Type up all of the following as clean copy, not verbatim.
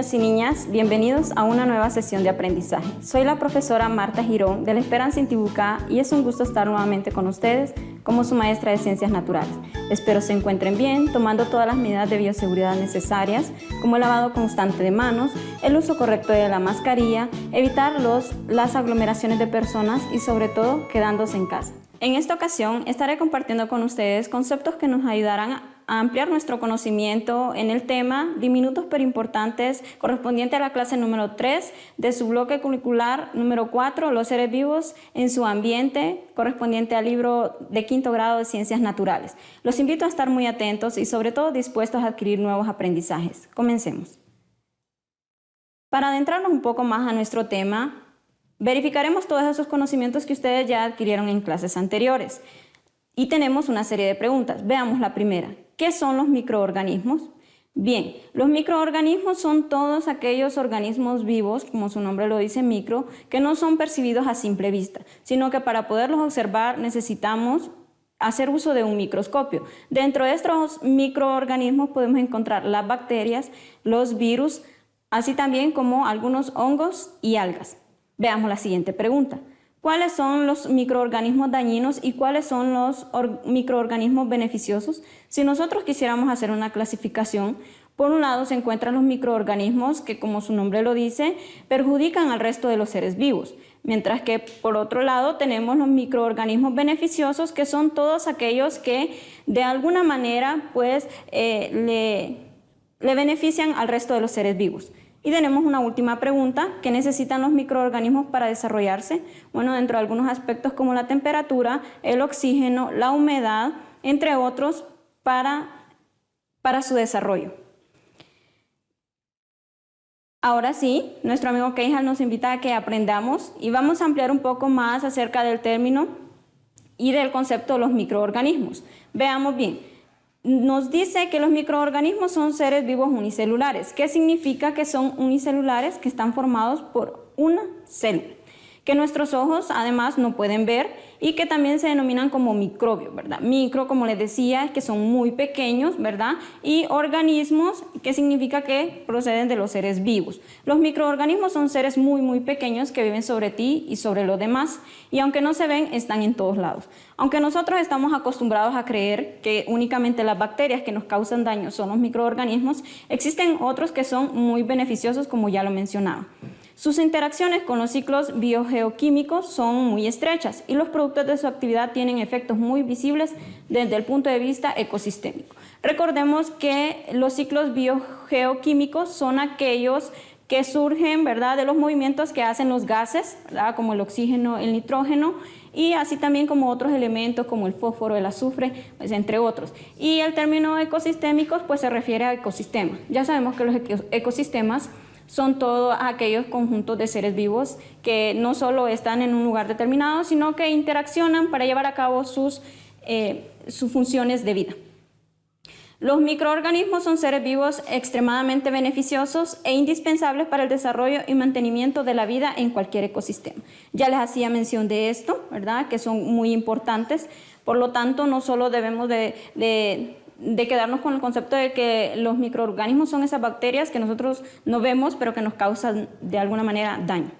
niños y niñas, bienvenidos a una nueva sesión de aprendizaje. Soy la profesora Marta Girón de la Esperanza Intibucá y es un gusto estar nuevamente con ustedes como su maestra de Ciencias Naturales. Espero se encuentren bien, tomando todas las medidas de bioseguridad necesarias, como el lavado constante de manos, el uso correcto de la mascarilla, evitar las aglomeraciones de personas y sobre todo quedándose en casa. En esta ocasión estaré compartiendo con ustedes conceptos que nos ayudarán a ampliar nuestro conocimiento en el tema diminutos pero importantes correspondiente a la clase número 3 de su bloque curricular número 4, los seres vivos en su ambiente, correspondiente al libro de quinto grado de Ciencias Naturales. Los invito a estar muy atentos y sobre todo dispuestos a adquirir nuevos aprendizajes. Comencemos. Para adentrarnos un poco más a nuestro tema, verificaremos todos esos conocimientos que ustedes ya adquirieron en clases anteriores. Y tenemos una serie de preguntas. Veamos la primera. ¿Qué son los microorganismos? Bien, los microorganismos son todos aquellos organismos vivos, como su nombre lo dice, micro, que no son percibidos a simple vista, sino que para poderlos observar necesitamos hacer uso de un microscopio. Dentro de estos microorganismos podemos encontrar las bacterias, los virus, así también como algunos hongos y algas. Veamos la siguiente pregunta. ¿Cuáles son los microorganismos dañinos y cuáles son los microorganismos beneficiosos? Si nosotros quisiéramos hacer una clasificación, por un lado se encuentran los microorganismos que, como su nombre lo dice, perjudican al resto de los seres vivos, mientras que por otro lado tenemos los microorganismos beneficiosos, que son todos aquellos que de alguna manera pues, le benefician al resto de los seres vivos. Y tenemos una última pregunta. ¿Qué necesitan los microorganismos para desarrollarse? Bueno, dentro de algunos aspectos como la temperatura, el oxígeno, la humedad, entre otros, para su desarrollo. Ahora sí, nuestro amigo Keijal nos invita a que aprendamos y vamos a ampliar un poco más acerca del término y del concepto de los microorganismos. Veamos bien. Nos dice que los microorganismos son seres vivos unicelulares. ¿Qué significa que son unicelulares? Que están formados por una célula, que nuestros ojos además no pueden ver y que también se denominan como microbios, ¿verdad? Micro, como les decía, es que son muy pequeños, ¿verdad? Y organismos, que significa que proceden de los seres vivos. Los microorganismos son seres muy pequeños que viven sobre ti y sobre los demás y aunque no se ven, están en todos lados. Aunque nosotros estamos acostumbrados a creer que únicamente las bacterias que nos causan daño son los microorganismos, existen otros que son muy beneficiosos, como ya lo mencionaba. Sus interacciones con los ciclos biogeoquímicos son muy estrechas y los productos de su actividad tienen efectos muy visibles desde el punto de vista ecosistémico. Recordemos que los ciclos biogeoquímicos son aquellos que surgen, ¿verdad?, de los movimientos que hacen los gases, ¿verdad?, como el oxígeno, el nitrógeno, y así también como otros elementos como el fósforo, el azufre, pues, entre otros. Y el término ecosistémicos pues se refiere a ecosistemas. Ya sabemos que los ecosistemas son todos aquellos conjuntos de seres vivos que no solo están en un lugar determinado, sino que interaccionan para llevar a cabo sus funciones de vida. Los microorganismos son seres vivos extremadamente beneficiosos e indispensables para el desarrollo y mantenimiento de la vida en cualquier ecosistema. Ya les hacía mención de esto, ¿verdad?, que son muy importantes. Por lo tanto, no solo debemos de quedarnos con el concepto de que los microorganismos son esas bacterias que nosotros no vemos, pero que nos causan de alguna manera daño.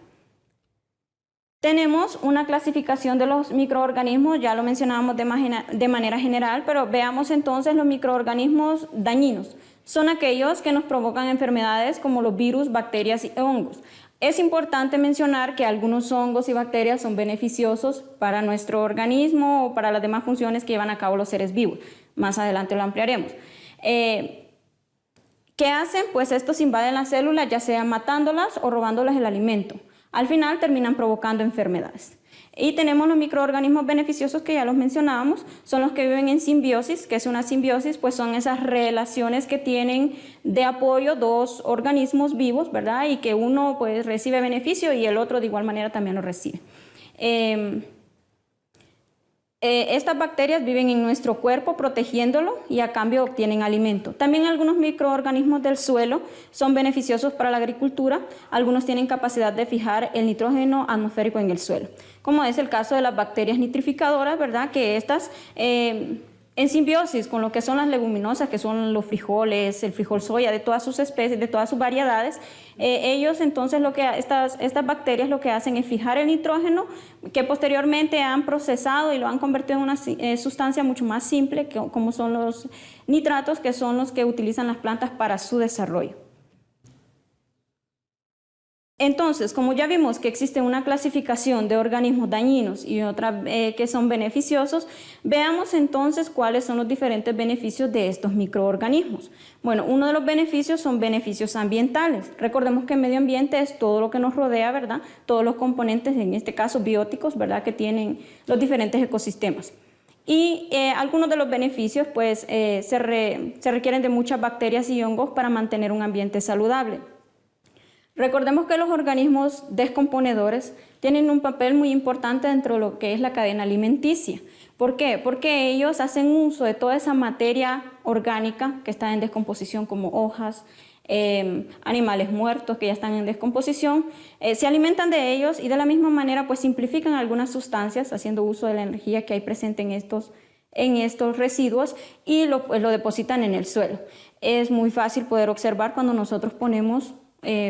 Tenemos una clasificación de los microorganismos, ya lo mencionábamos de manera general, pero veamos entonces los microorganismos dañinos. Son aquellos que nos provocan enfermedades como los virus, bacterias y hongos. Es importante mencionar que algunos hongos y bacterias son beneficiosos para nuestro organismo o para las demás funciones que llevan a cabo los seres vivos. Más adelante lo ampliaremos. ¿Qué hacen? Pues estos invaden las células, ya sea matándolas o robándolas el alimento. Al final terminan provocando enfermedades. Y tenemos los microorganismos beneficiosos que ya los mencionábamos, son los que viven en simbiosis. ¿Qué es una simbiosis? Pues son esas relaciones que tienen de apoyo dos organismos vivos, ¿verdad? Y que uno pues recibe beneficio y el otro de igual manera también lo recibe. Estas bacterias viven en nuestro cuerpo protegiéndolo y a cambio obtienen alimento. También algunos microorganismos del suelo son beneficiosos para la agricultura. Algunos tienen capacidad de fijar el nitrógeno atmosférico en el suelo, como es el caso de las bacterias nitrificadoras, ¿verdad?, que estas en simbiosis con lo que son las leguminosas, que son los frijoles, el frijol soya, de todas sus especies, de todas sus variedades. Ellos entonces, estas bacterias lo que hacen es fijar el nitrógeno, que posteriormente han procesado y lo han convertido en una sustancia mucho más simple, como son los nitratos, que son los que utilizan las plantas para su desarrollo. Entonces, como ya vimos que existe una clasificación de organismos dañinos y otra que son beneficiosos, veamos entonces cuáles son los diferentes beneficios de estos microorganismos. Bueno, uno de los beneficios son beneficios ambientales. Recordemos que el medio ambiente es todo lo que nos rodea, ¿verdad? Todos los componentes, en este caso bióticos, ¿verdad? Que tienen los diferentes ecosistemas. Y algunos de los beneficios pues, se requieren de muchas bacterias y hongos para mantener un ambiente saludable. Recordemos que los organismos descomponedores tienen un papel muy importante dentro de lo que es la cadena alimenticia. ¿Por qué? Porque ellos hacen uso de toda esa materia orgánica que está en descomposición, como hojas, animales muertos que ya están en descomposición, se alimentan de ellos y de la misma manera pues simplifican algunas sustancias haciendo uso de la energía que hay presente en estos residuos y lo depositan en el suelo. Es muy fácil poder observar cuando nosotros ponemos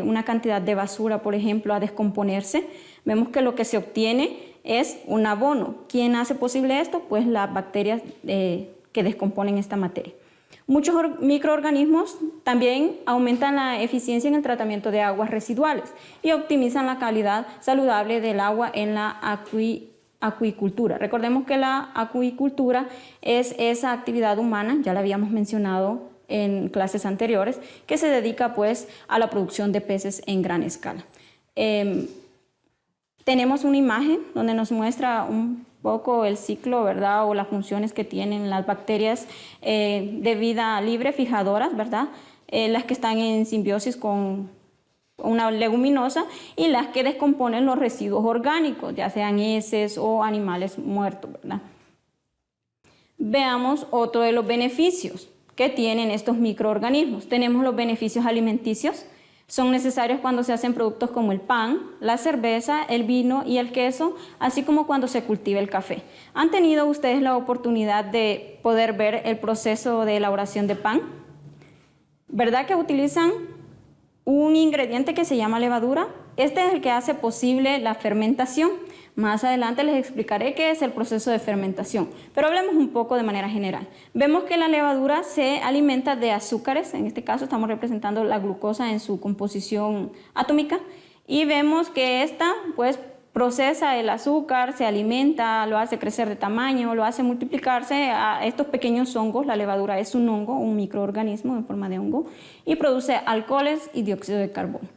una cantidad de basura, por ejemplo, a descomponerse, vemos que lo que se obtiene es un abono. ¿Quién hace posible esto? Pues las bacterias que descomponen esta materia. Muchos microorganismos también aumentan la eficiencia en el tratamiento de aguas residuales y optimizan la calidad saludable del agua en la acuicultura. Recordemos que la acuicultura es esa actividad humana, ya la habíamos mencionado en clases anteriores, que se dedica pues a la producción de peces en gran escala. Tenemos una imagen donde nos muestra un poco el ciclo, ¿verdad? O las funciones que tienen las bacterias de vida libre fijadoras, ¿verdad? Las que están en simbiosis con una leguminosa y las que descomponen los residuos orgánicos, ya sean heces o animales muertos, ¿verdad? Veamos otro de los beneficios que tienen estos microorganismos. Tenemos los beneficios alimenticios. Son necesarios cuando se hacen productos como el pan, la cerveza, el vino y el queso, así como cuando se cultiva el café. ¿Han tenido ustedes la oportunidad de poder ver el proceso de elaboración de pan? ¿Verdad que utilizan un ingrediente que se llama levadura? Este es el que hace posible la fermentación. Más adelante les explicaré qué es el proceso de fermentación, pero hablemos un poco de manera general. Vemos que la levadura se alimenta de azúcares, en este caso estamos representando la glucosa en su composición atómica, y vemos que esta pues procesa el azúcar, se alimenta, lo hace crecer de tamaño, lo hace multiplicarse a estos pequeños hongos. La levadura es un hongo, un microorganismo en forma de hongo, y produce alcoholes y dióxido de carbono.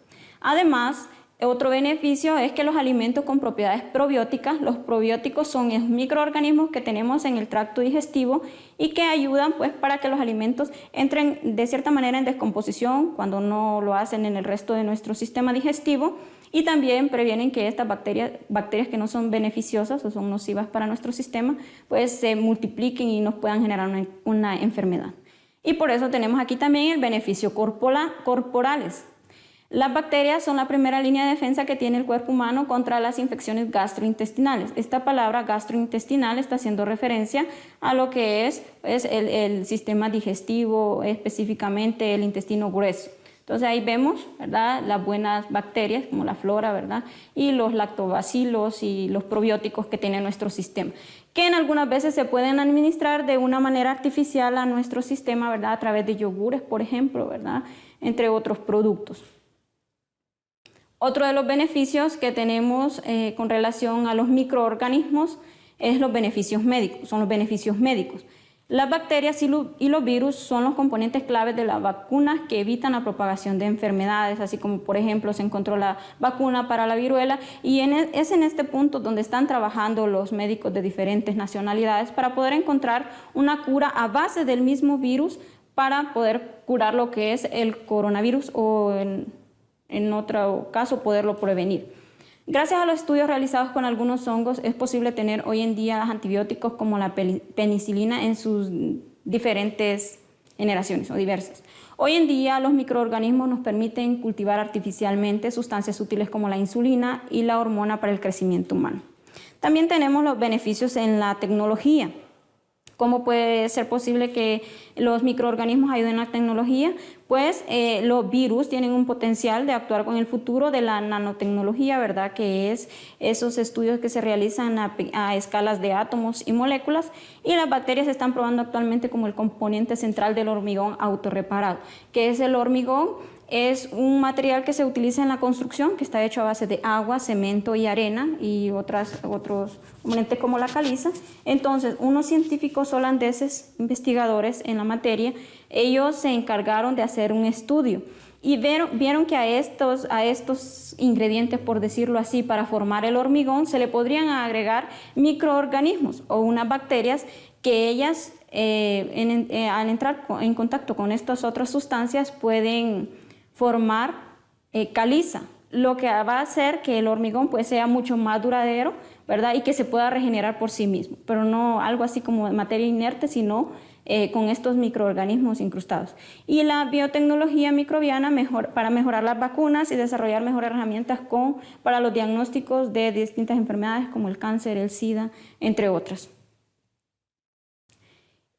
Además, otro beneficio es que los alimentos con propiedades probióticas, los probióticos son microorganismos que tenemos en el tracto digestivo y que ayudan pues para que los alimentos entren de cierta manera en descomposición cuando no lo hacen en el resto de nuestro sistema digestivo, y también previenen que estas bacterias que no son beneficiosas o son nocivas para nuestro sistema pues se multipliquen y nos puedan generar una enfermedad. Y por eso tenemos aquí también el beneficio corporales. Las bacterias son la primera línea de defensa que tiene el cuerpo humano contra las infecciones gastrointestinales. Esta palabra gastrointestinal está haciendo referencia a lo que es el sistema digestivo, específicamente el intestino grueso. Entonces ahí vemos, ¿verdad?, las buenas bacterias como la flora, ¿verdad?, y los lactobacilos y los probióticos que tiene nuestro sistema, que en algunas veces se pueden administrar de una manera artificial a nuestro sistema, ¿verdad?, a través de yogures, por ejemplo, ¿verdad?, entre otros productos. Otro de los beneficios que tenemos con relación a los microorganismos es los beneficios médicos, son los beneficios médicos. Las bacterias y los virus son los componentes claves de las vacunas que evitan la propagación de enfermedades, así como por ejemplo se encontró la vacuna para la viruela, y es en este punto donde están trabajando los médicos de diferentes nacionalidades para poder encontrar una cura a base del mismo virus para poder curar lo que es el coronavirus o en otro caso poderlo prevenir. Gracias a los estudios realizados con algunos hongos es posible tener hoy en día antibióticos como la penicilina en sus diferentes generaciones o diversas. Hoy en día los microorganismos nos permiten cultivar artificialmente sustancias útiles como la insulina y la hormona para el crecimiento humano. También tenemos los beneficios en la tecnología. ¿Cómo puede ser posible que los microorganismos ayuden en la tecnología? Pues los virus tienen un potencial de actuar con el futuro de la nanotecnología, ¿verdad? Que es esos estudios que se realizan a escalas de átomos y moléculas, y las bacterias se están probando actualmente como el componente central del hormigón autorreparado. ¿Qué es el hormigón? Es un material que se utiliza en la construcción, que está hecho a base de agua, cemento y arena y otros componentes como la caliza. Entonces, unos científicos holandeses, investigadores en la materia, ellos se encargaron de hacer un estudio y vieron que a estos ingredientes, por decirlo así, para formar el hormigón, se le podrían agregar microorganismos o unas bacterias que ellas, al entrar en contacto con estas otras sustancias, pueden formar caliza, lo que va a hacer que el hormigón pues sea mucho más duradero, ¿verdad? Y que se pueda regenerar por sí mismo, pero no algo así como materia inerte, sino con estos microorganismos incrustados. Y la biotecnología microbiana para mejorar las vacunas y desarrollar mejores herramientas para los diagnósticos de distintas enfermedades como el cáncer, el SIDA, entre otras.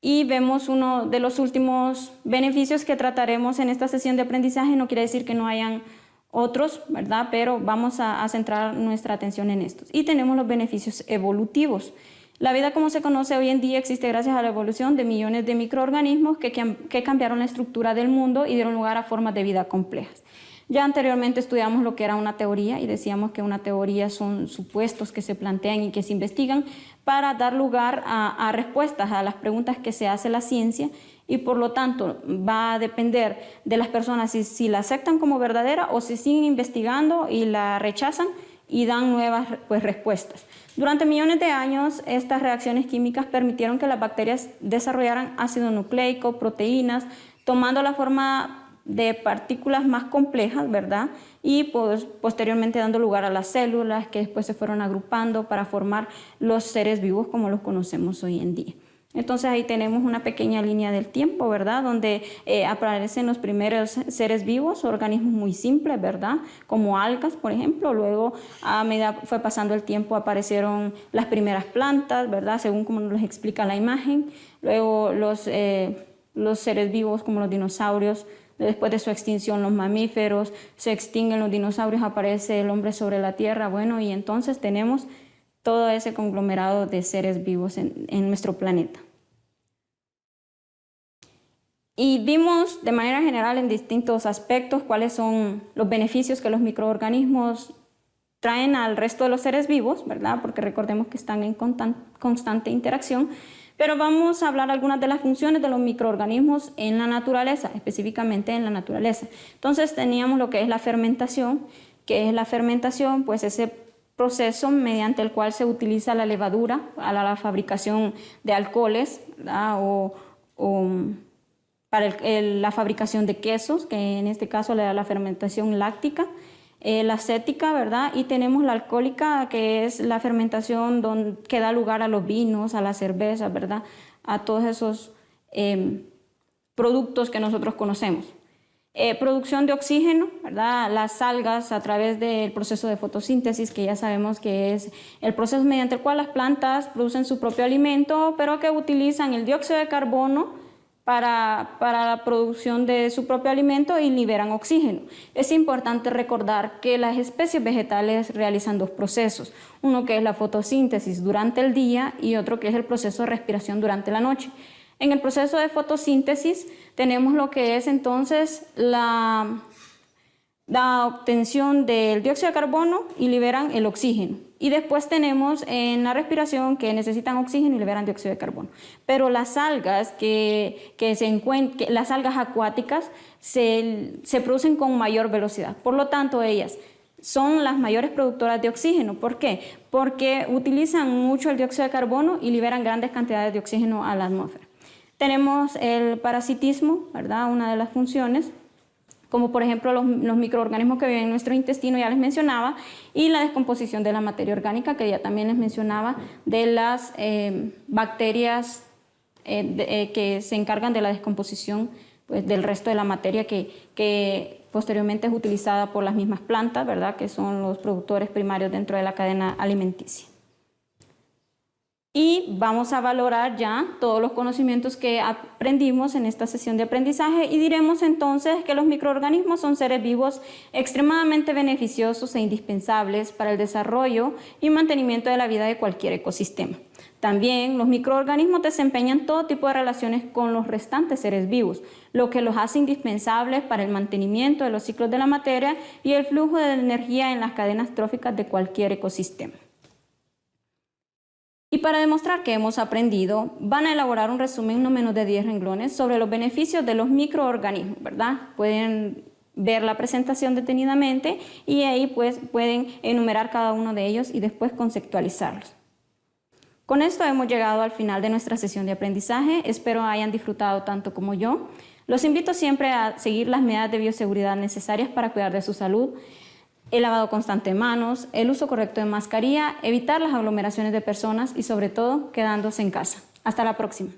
Y vemos uno de los últimos beneficios que trataremos en esta sesión de aprendizaje. No quiere decir que no hayan otros, ¿verdad? Pero vamos a centrar nuestra atención en estos. Y tenemos los beneficios evolutivos. La vida como se conoce hoy en día existe gracias a la evolución de millones de microorganismos que cambiaron la estructura del mundo y dieron lugar a formas de vida complejas. Ya anteriormente estudiamos lo que era una teoría y decíamos que una teoría son supuestos que se plantean y que se investigan para dar lugar a respuestas a las preguntas que se hace la ciencia, y por lo tanto va a depender de las personas si la aceptan como verdadera o si siguen investigando y la rechazan y dan nuevas respuestas. Durante millones de años, estas reacciones químicas permitieron que las bacterias desarrollaran ácido nucleico, proteínas, tomando la forma de partículas más complejas, ¿verdad? Y pues, posteriormente dando lugar a las células que después se fueron agrupando para formar los seres vivos como los conocemos hoy en día. Entonces ahí tenemos una pequeña línea del tiempo, ¿verdad? Donde aparecen los primeros seres vivos, organismos muy simples, ¿verdad? Como algas, por ejemplo. Luego, a medida fue pasando el tiempo, aparecieron las primeras plantas, ¿verdad? Según como nos explica la imagen. Luego los seres vivos como los dinosaurios. Después de su extinción, los mamíferos, se extinguen los dinosaurios, aparece el hombre sobre la tierra. Bueno, y entonces tenemos todo ese conglomerado de seres vivos en nuestro planeta. Y vimos de manera general en distintos aspectos cuáles son los beneficios que los microorganismos traen al resto de los seres vivos, ¿verdad? Porque recordemos que están en constante interacción. Pero vamos a hablar algunas de las funciones de los microorganismos en la naturaleza, específicamente en la naturaleza. Entonces teníamos lo que es la fermentación, pues ese proceso mediante el cual se utiliza la levadura para la fabricación de alcoholes, ¿verdad? o para la fabricación de quesos, que en este caso le da la fermentación láctica. La acética, ¿verdad? Y tenemos la alcohólica, que es la fermentación que da lugar a los vinos, a la cerveza, ¿verdad? A todos esos productos que nosotros conocemos. Producción de oxígeno, ¿verdad? Las algas a través del proceso de fotosíntesis, que ya sabemos que es el proceso mediante el cual las plantas producen su propio alimento, pero que utilizan el dióxido de carbono para la producción de su propio alimento y liberan oxígeno. Es importante recordar que las especies vegetales realizan dos procesos, uno que es la fotosíntesis durante el día y otro que es el proceso de respiración durante la noche. En el proceso de fotosíntesis tenemos lo que es entonces la obtención del dióxido de carbono y liberan el oxígeno. Y después tenemos en la respiración que necesitan oxígeno y liberan dióxido de carbono. Pero las algas las algas acuáticas se producen con mayor velocidad. Por lo tanto, ellas son las mayores productoras de oxígeno. ¿Por qué? Porque utilizan mucho el dióxido de carbono y liberan grandes cantidades de oxígeno a la atmósfera. Tenemos el parasitismo, ¿verdad? Una de las funciones, como por ejemplo los microorganismos que viven en nuestro intestino, ya les mencionaba, y la descomposición de la materia orgánica, que ya también les mencionaba, de las bacterias que se encargan de la descomposición pues, del resto de la materia que posteriormente es utilizada por las mismas plantas, ¿verdad? Que son los productores primarios dentro de la cadena alimenticia. Y vamos a valorar ya todos los conocimientos que aprendimos en esta sesión de aprendizaje y diremos entonces que los microorganismos son seres vivos extremadamente beneficiosos e indispensables para el desarrollo y mantenimiento de la vida de cualquier ecosistema. También los microorganismos desempeñan todo tipo de relaciones con los restantes seres vivos, lo que los hace indispensables para el mantenimiento de los ciclos de la materia y el flujo de energía en las cadenas tróficas de cualquier ecosistema. Y para demostrar que hemos aprendido, van a elaborar un resumen no menos de 10 renglones sobre los beneficios de los microorganismos, ¿verdad? Pueden ver la presentación detenidamente y ahí pues pueden enumerar cada uno de ellos y después conceptualizarlos. Con esto hemos llegado al final de nuestra sesión de aprendizaje. Espero hayan disfrutado tanto como yo. Los invito siempre a seguir las medidas de bioseguridad necesarias para cuidar de su salud. El lavado constante de manos, el uso correcto de mascarilla, evitar las aglomeraciones de personas y sobre todo quedándose en casa. Hasta la próxima.